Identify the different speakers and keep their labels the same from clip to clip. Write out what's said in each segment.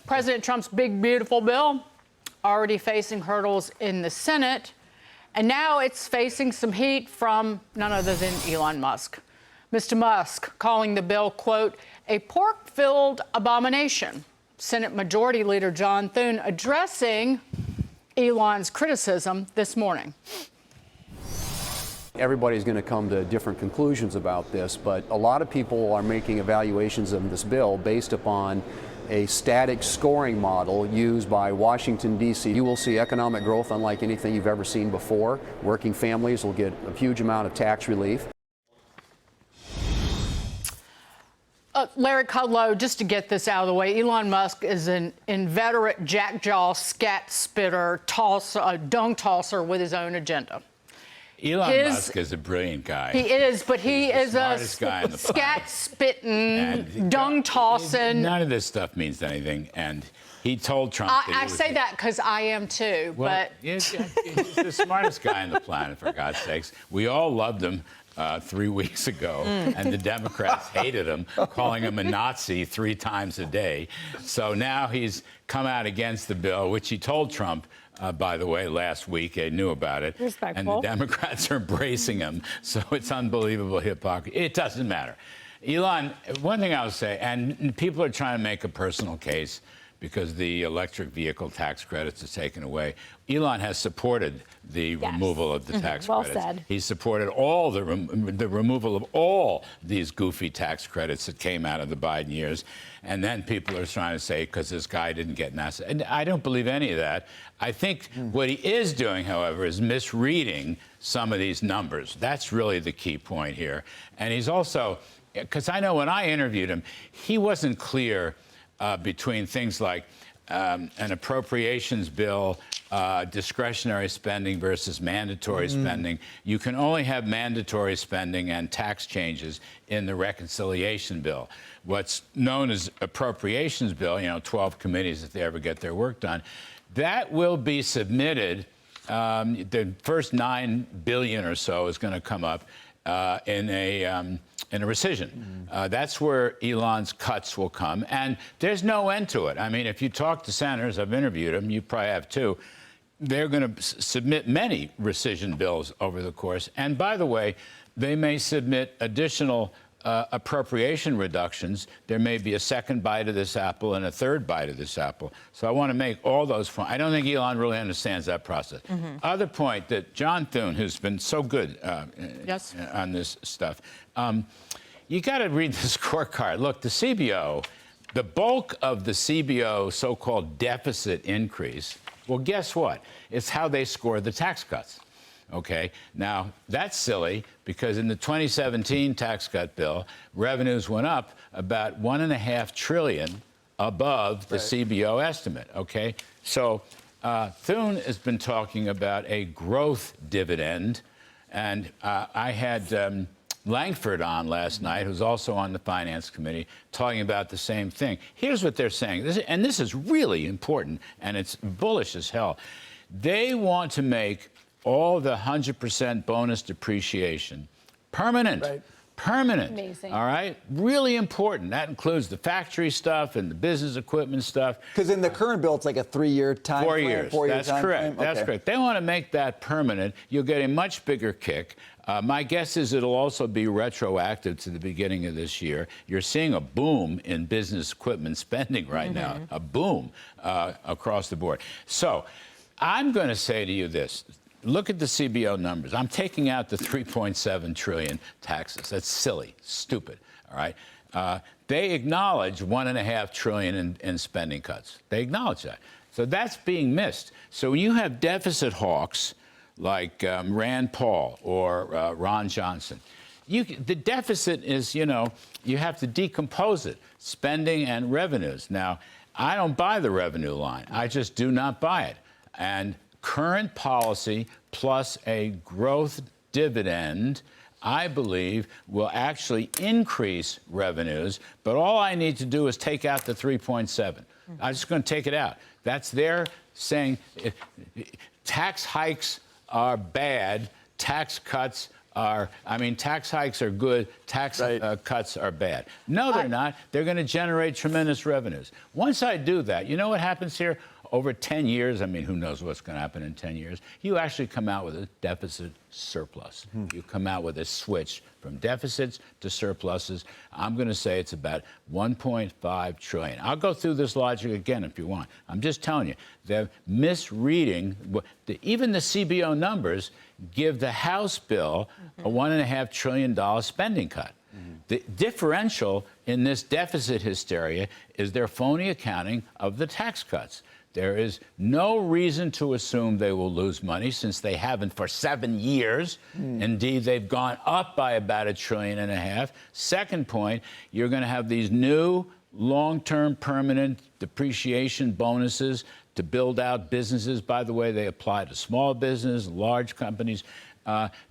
Speaker 1: President Trump's big, beautiful bill already facing hurdles in the Senate, and now it's facing some heat from none other than Elon Musk. Mr. Musk calling the bill, quote, a pork-filled abomination. Senate Majority Leader John Thune addressing Elon's criticism this morning.
Speaker 2: Everybody's going to come to different conclusions about this, but a lot of people are making evaluations of this bill based upon a static scoring model used by Washington, D.C. You will see economic growth unlike anything you've ever seen before. Working families will get a huge amount of tax relief.
Speaker 1: Larry Kudlow, just to get this out of the way, Elon Musk is an inveterate jackjaw, scat spitter, dung tosser with his own agenda.
Speaker 3: Elon Musk is a brilliant guy.
Speaker 1: He is, but he is a scat-spitting, dung-tossing.
Speaker 3: None of this stuff means anything, and he told Trump.
Speaker 1: I say that because I am too.
Speaker 3: Well,
Speaker 1: but
Speaker 3: he's the smartest guy on the planet, for God's sakes. We all loved him 3 weeks ago, and the Democrats hated him, calling him a Nazi 3 times a day. So now he's come out against the bill, which he told Trump. By the way, last week, they knew about it.
Speaker 4: Respectful.
Speaker 3: And the Democrats are embracing him. So it's unbelievable hypocrisy. It doesn't matter. Elon, one thing I'll say, and people are trying to make a personal case because the electric vehicle tax credits are taken away. Elon has supported the removal of the tax credits.
Speaker 4: Well said.
Speaker 3: He's supported all the removal of all these goofy tax credits that came out of the Biden years. And then people are trying to say, because this guy didn't get NASA. And I don't believe any of that. I think what he is doing, however, is misreading some of these numbers. That's really the key point here. And he's also, because I know when I interviewed him, he wasn't clear between things like an appropriations bill, discretionary spending versus mandatory spending. You can only have mandatory spending and tax changes in the reconciliation bill. What's known as appropriations bill, 12 committees if they ever get their work done, that will be submitted. The first $9 billion or so is going to come up in a rescission. That's where Elon's cuts will come. And there's no end to it. I mean, if you talk to senators, I've interviewed them, you probably have too, they're going to submit many rescission bills over the course. And by the way, they may submit additional appropriation reductions. There may be a second bite of this apple and a third bite of this apple. So I want to make all those points. I don't think Elon really understands that process. Other point that John Thune, who's been so good on this stuff, you got to read the scorecard. Look, the CBO, the bulk of the CBO so-called deficit increase, well, guess what? It's how they score the tax cuts. Okay, now that's silly because in the 2017 tax cut bill, revenues went up about $1.5 trillion above the CBO estimate. Okay, so Thune has been talking about a growth dividend, and I had Langford on last night, who's also on the Finance Committee, talking about the same thing. Here's what they're saying, and this is really important, and it's bullish as hell. They want to make all the 100% bonus depreciation permanent. Permanent.
Speaker 4: Amazing.
Speaker 3: All right? Really important. That includes the factory stuff and the business equipment stuff.
Speaker 5: Because in the current bill, it's like a 3-year time
Speaker 3: 4
Speaker 5: frame.
Speaker 3: years.
Speaker 5: 4 year
Speaker 3: That's
Speaker 5: time
Speaker 3: correct.
Speaker 5: frame?
Speaker 3: That's correct. They want to make that permanent. You'll get a much bigger kick. My guess is it'll also be retroactive to the beginning of this year. You're seeing a boom in business equipment spending right now, a boom across the board. So I'm going to say to you this. Look at the CBO numbers. I'm taking out the $3.7 trillion taxes. That's silly, stupid, all right? They acknowledge $1.5 trillion in spending cuts. They acknowledge that. So that's being missed. So when you have deficit hawks like Rand Paul or Ron Johnson, the deficit is, you have to decompose it, spending and revenues. Now, I don't buy the revenue line. I just do not buy it. And current policy plus a growth dividend, I believe, will actually increase revenues. But all I need to do is take out the 3.7. I'm just going to take it out. That's their saying tax hikes are bad, tax cuts are, I mean, tax hikes are good, tax cuts are bad. No, they're not. They're going to generate tremendous revenues. Once I do that, you know what happens here? Over 10 years, I mean, who knows what's going to happen in 10 years? You actually come out with a deficit surplus. You come out with a switch from deficits to surpluses. I'm going to say it's about 1.5 trillion. I'll go through this logic again if you want. I'm just telling you, they're misreading. Even the CBO numbers give the House bill a $1.5 trillion spending cut. The differential in this deficit hysteria is their phony accounting of the tax cuts. There is no reason to assume they will lose money since they haven't for 7 years. Indeed, they've gone up by about $1.5 trillion. Second point, you're going to have these new long-term permanent depreciation bonuses to build out businesses. By the way, they apply to small business, large companies.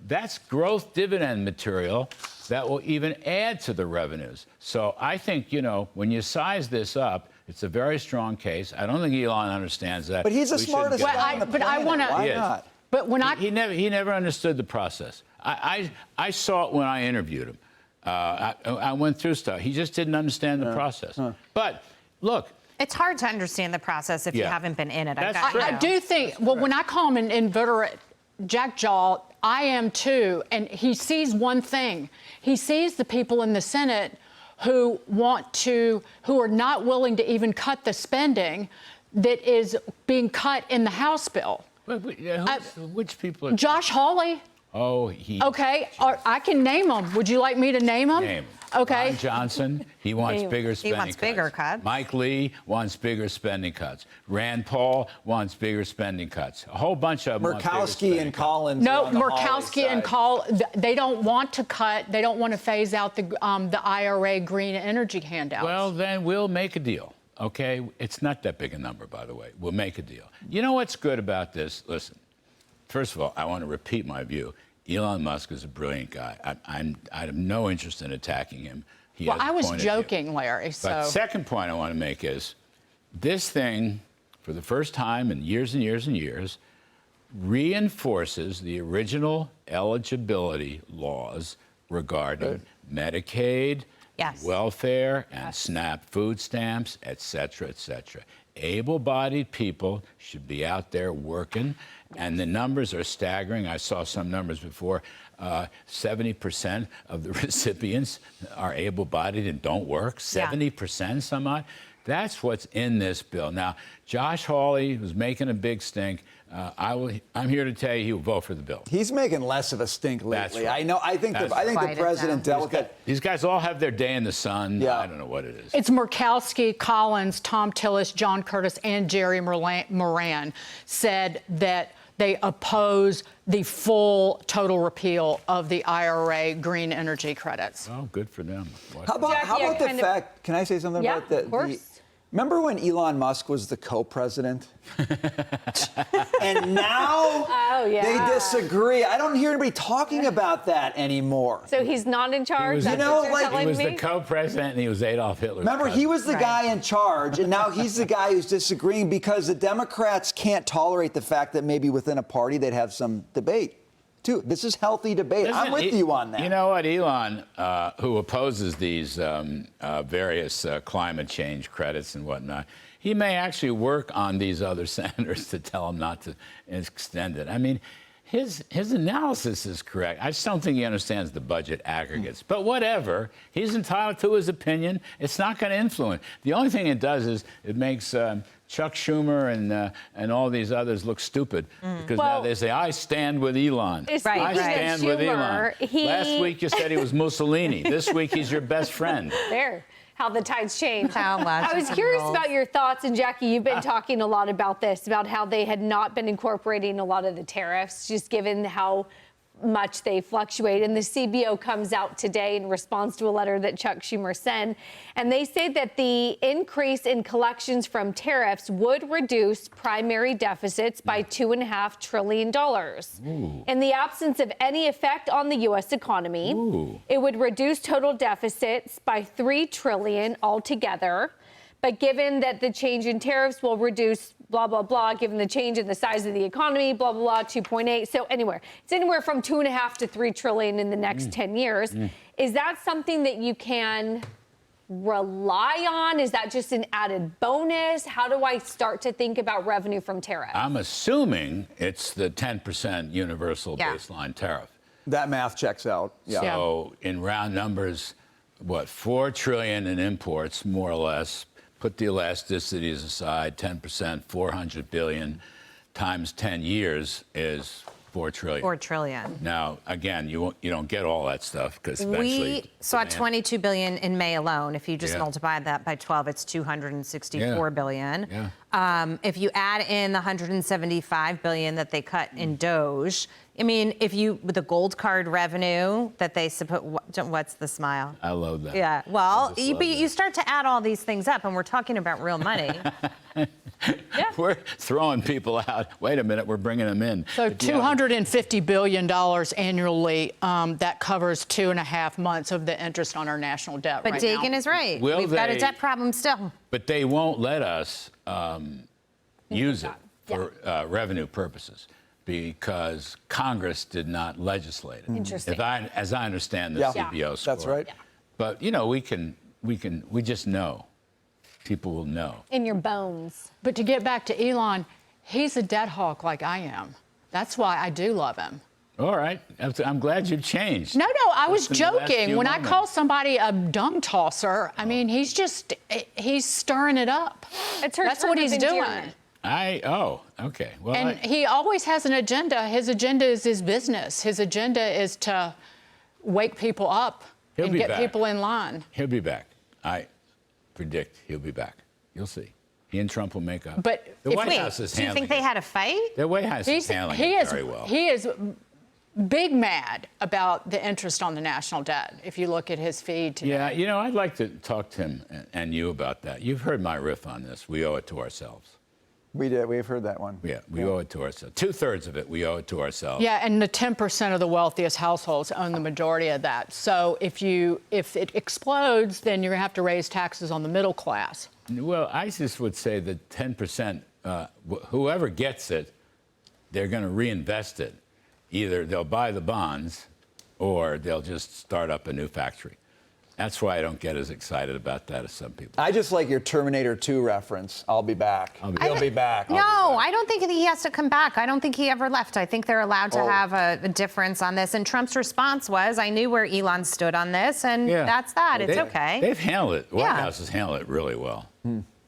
Speaker 3: That's growth dividend material that will even add to the revenues. So I think, you know, when you size this up, it's a very strong case. I don't think Elon understands that.
Speaker 5: But he's the smartest guy on the planet.
Speaker 1: I want to.
Speaker 5: Why not?
Speaker 1: But when
Speaker 3: he never understood the process. I saw it when I interviewed him. I went through stuff. He just didn't understand the process. But look.
Speaker 4: It's hard to understand the process if you haven't been in it.
Speaker 1: I do think, well, when I call him an inveterate jackjaw, I am too. And he sees one thing. He sees the people in the Senate who are not willing to even cut the spending that is being cut in the House bill.
Speaker 3: Which people are?
Speaker 1: Josh Hawley.
Speaker 3: Oh, he.
Speaker 1: Okay, I can name them. Would you like me to name them?
Speaker 3: Name 'em.
Speaker 1: Okay.
Speaker 3: Ron Johnson, he wants bigger spending cuts.
Speaker 4: He wants bigger cuts.
Speaker 3: Mike Lee wants bigger spending cuts. Rand Paul wants bigger spending cuts. A whole bunch of them.
Speaker 5: Murkowski and Collins.
Speaker 1: No, Murkowski and Collins, they don't want to cut. They don't want to phase out the IRA green energy handouts.
Speaker 3: Well, then we'll make a deal. Okay, it's not that big a number, by the way. We'll make a deal. You know what's good about this? Listen. First of all, I want to repeat my view. Elon Musk is a brilliant guy. I have no interest in attacking him.
Speaker 1: Well, I was joking, Larry. So.
Speaker 3: But second point I want to make is this thing, for the first time in years and years and years, reinforces the original eligibility laws regarding Medicaid, welfare, and SNAP food stamps, et cetera, et cetera. Able-bodied people should be out there working. And the numbers are staggering. I saw some numbers before. 70% of the recipients are able-bodied and don't work. 70% some odd. That's what's in this bill. Now, Josh Hawley was making a big stink. I'm here to tell you he will vote for the bill.
Speaker 5: He's making less of a stink lately.
Speaker 3: That's right.
Speaker 5: I know. I think the president dealt with it.
Speaker 3: These guys all have their day in the sun.
Speaker 5: Yeah.
Speaker 3: I don't know what it is.
Speaker 1: It's Murkowski, Collins, Tom Tillis, John Curtis, and Jerry Moran said that they oppose the full total repeal of the IRA green energy credits.
Speaker 3: Oh, good for them.
Speaker 5: How about the fact? Can I say something about that?
Speaker 4: Of course.
Speaker 5: Remember when Elon Musk was the co-president? And now they disagree. I don't hear anybody talking about that anymore.
Speaker 6: So he's not in charge?
Speaker 3: He was
Speaker 6: me?
Speaker 3: the co-president and he was Adolf Hitler's
Speaker 5: Remember,
Speaker 3: cousin.
Speaker 5: he was the guy in charge, and now he's the guy who's disagreeing because the Democrats can't tolerate the fact that maybe within a party they'd have some debate. Too. This is healthy debate. I'm with you on that.
Speaker 3: You know what, Elon, who opposes these various climate change credits and whatnot, he may actually work on these other senators to tell them not to extend it. I mean, his analysis is correct. I just don't think he understands the budget aggregates. But whatever, he's entitled to his opinion. It's not going to influence. The only thing it does is it makes Chuck Schumer and all these others look stupid because now they say, I stand with Elon. I stand with Elon. Last week you said he was Mussolini. This week he's your best friend.
Speaker 6: There. How the tides change.
Speaker 4: I
Speaker 6: was curious about your thoughts, and Jackie, you've been talking a lot about this, about how they had not been incorporating a lot of the tariffs, just given how much they fluctuate. And the CBO comes out today in response to a letter that Chuck Schumer sent. And they say that the increase in collections from tariffs would reduce primary deficits by $2.5 trillion. In the absence of any effect on the U.S. economy, it would reduce total deficits by $3 trillion altogether. but given that the change in tariffs will reduce blah, blah, blah, given the change in the size of the economy, blah, blah, blah, 2.8. So it's anywhere from 2.5 to 3 trillion in the next 10 years. Is that something that you can rely on? Is that just an added bonus? How do I start to think about revenue from tariffs?
Speaker 3: I'm assuming it's the 10% universal baseline tariff.
Speaker 5: That math checks out. Yeah.
Speaker 3: So in round numbers, what, 4 trillion in imports, more or less. Put the elasticities aside, 10%, 400 billion times 10 years is 4 trillion.
Speaker 4: 4 trillion.
Speaker 3: Now, again, you don't get all that stuff because eventually.
Speaker 4: We saw 22 billion in May alone. If you just multiply that by 12, it's 264 billion.
Speaker 3: Yeah.
Speaker 4: If you add in the 175 billion that they cut in Doge, I mean, with the gold card revenue that they support, what's the smile?
Speaker 3: I love that.
Speaker 4: Yeah. Well,
Speaker 3: I just love
Speaker 4: you start to add all these things up, and we're talking about real money.
Speaker 3: We're throwing people out. Wait a minute, we're bringing them in.
Speaker 1: So $250 billion annually, that covers 2.5 months of the interest on our national debt
Speaker 4: But
Speaker 1: right
Speaker 4: Dagan
Speaker 1: now.
Speaker 4: is right.
Speaker 3: Will
Speaker 4: We've got a
Speaker 3: they-
Speaker 4: debt problem still.
Speaker 3: But they won't let us use it for revenue purposes because Congress did not legislate it.
Speaker 6: Interesting.
Speaker 3: As I understand the CBO score.
Speaker 5: That's right.
Speaker 3: But we just know. People will know.
Speaker 6: In your bones.
Speaker 1: But to get back to Elon, he's a debt hawk like I am. That's why I do love him.
Speaker 3: All right. I'm glad you've changed.
Speaker 1: No, I was
Speaker 3: Just in the last
Speaker 1: joking.
Speaker 3: few
Speaker 1: When I
Speaker 3: moments.
Speaker 1: call somebody a dung tosser, I mean, he's stirring it up.
Speaker 6: It's her
Speaker 1: That's
Speaker 6: term
Speaker 1: what
Speaker 6: of
Speaker 1: he's doing.
Speaker 6: endearment.
Speaker 3: Okay. Well,
Speaker 1: And he always has an agenda. His agenda is his business. His agenda is to wake people up
Speaker 3: He'll
Speaker 1: and
Speaker 3: be
Speaker 1: get
Speaker 3: back.
Speaker 1: people in line.
Speaker 3: he'll be back. I predict he'll be back. You'll see. He and Trump will make up.
Speaker 1: But
Speaker 3: the
Speaker 1: if-
Speaker 3: White
Speaker 1: Wait,
Speaker 3: House is
Speaker 4: Do you
Speaker 3: handling
Speaker 4: think they
Speaker 3: it.
Speaker 4: had a fight?
Speaker 3: The White House is handling it very well.
Speaker 1: He is big mad about the interest on the national debt. If you look at his feed today.
Speaker 3: Yeah, I'd like to talk to him and you about that. You've heard my riff on this. We owe it to ourselves.
Speaker 5: We did. We've heard that one.
Speaker 3: Yeah, we owe it to ourselves. 2/3 of it, we owe it to ourselves.
Speaker 1: Yeah, and the 10% of the wealthiest households own the majority of that. So if it explodes, then you're going to have to raise taxes on the middle class.
Speaker 3: Well, ISIS would say that 10%, whoever gets it, they're going to reinvest it. Either they'll buy the bonds or they'll just start up a new factory. That's why I don't get as excited about that as some people.
Speaker 5: I just like your Terminator 2 reference. I'll be back. He'll be back.
Speaker 4: No, I don't think he has to come back. I don't think he ever left. I think they're allowed to have a difference on this. And Trump's response was, I knew where Elon stood on this, and that's that. It's okay.
Speaker 3: They've handled it. The White
Speaker 4: Yeah.
Speaker 3: House has handled it really well.